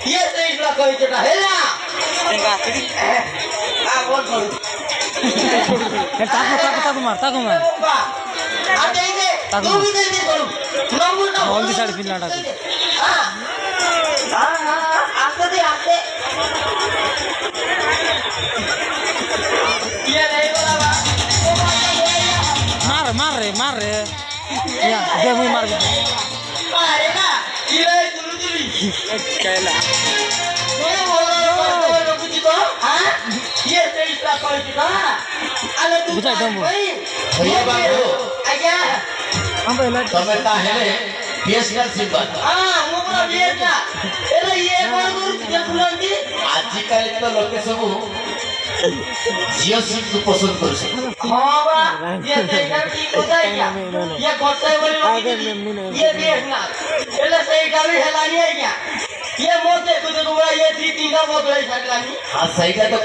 ये तो इसला कोई चटा है ना तेंगा आखिरी आ बोल बोल ताको मार आते ही दे तू भी दे दे बोल नंबर ना हल्दी साड़ी पिनला टाको हां आते दे आते ये नहीं बोला बा मार रे या दे मुई मार मारेगा ये दुलुदुली कहला ये बोलो कुछ तो हां ये तो इसला कोई चटा अरे तू बुझाई दम भैया बाबू आज्ञा हम पहले समझता है रे बीएसएल सिंबल हां मोरा बीएसएल एला ये कोन दूर के बुलांदी आजकल तो लोके सब जियो सिम को पसंद कर हां बा ये सही ठीक होता है क्या ये गोटे वाली ये बीएसएल एला सही गाड़ी हेलानी है क्या ये मोटे कुछ दूरा ये थी तीन का मोटे सकलानी हां सही का तो